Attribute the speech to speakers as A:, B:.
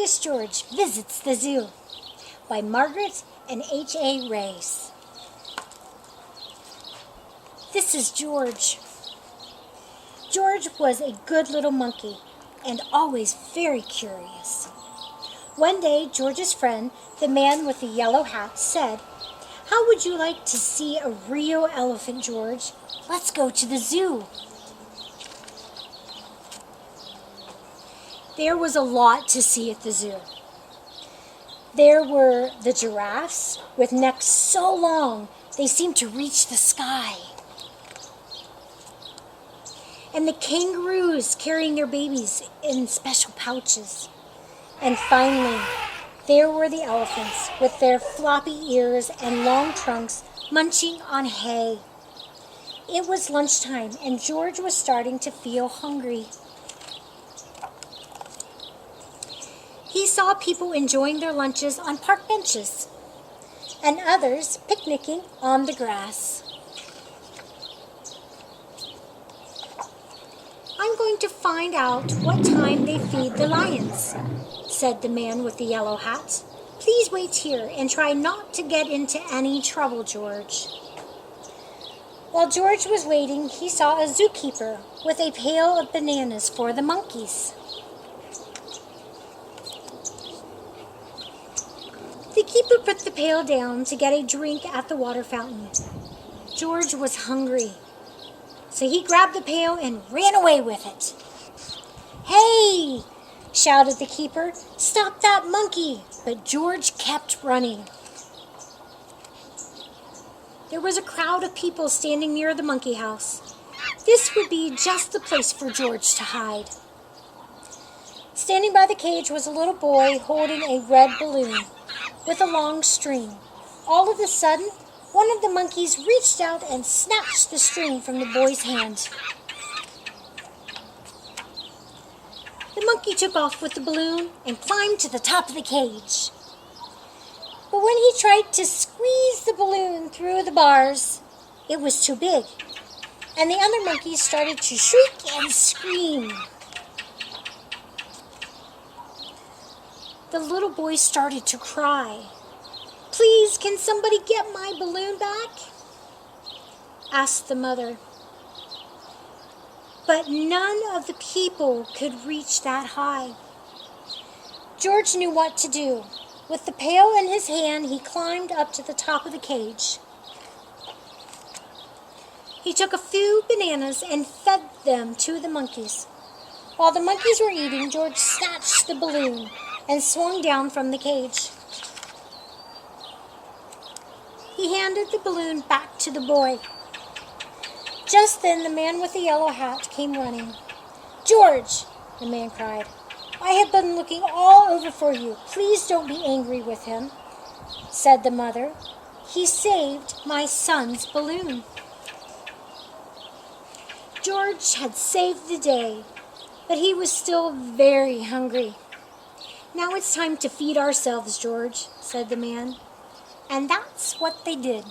A: Curious George Visits the Zoo by Margaret and H.A. Race. This is George. George was a good little monkey and always very curious. One day, George's friend, the man with the yellow hat, said, "How would you like to see a real elephant, George? Let's go to the zoo." There was a lot to see at the zoo. There were the giraffes with necks so long they seemed to reach the sky. And the kangaroos carrying their babies in special pouches. And finally, there were the elephants with their floppy ears and long trunks munching on hay. It was lunchtime and George was starting to feel hungry. He saw people enjoying their lunches on park benches and others picnicking on the grass. "I'm going to find out what time they feed the lions," said the man with the yellow hat. "Please wait here and try not to get into any trouble, George." While George was waiting, he saw a zookeeper with a pail of bananas for the monkeys. The keeper put the pail down to get a drink at the water fountain. George was hungry, so he grabbed the pail and ran away with it. "Hey!" shouted the keeper. "Stop that monkey!" But George kept running. There was a crowd of people standing near the monkey house. This would be just the place for George to hide. Standing by the cage was a little boy holding a red balloon with a long string. All of a sudden, one of the monkeys reached out and snatched the string from the boy's hand. The monkey took off with the balloon and climbed to the top of the cage. But when he tried to squeeze the balloon through the bars, it was too big, and the other monkeys started to shriek and scream. The little boy started to cry. "Please, can somebody get my balloon back?" asked the mother. But none of the people could reach that high. George knew what to do. With the pail in his hand, he climbed up to the top of the cage. He took a few bananas and fed them to the monkeys. While the monkeys were eating, George snatched the balloon and swung down from the cage. He handed the balloon back to the boy. Just then, the man with the yellow hat came running. "George," the man cried, "I have been looking all over for you. Please don't be angry with him," said the mother. "He saved my son's balloon." George had saved the day, but he was still very hungry. "Now it's time to feed ourselves, George," said the man. And that's what they did.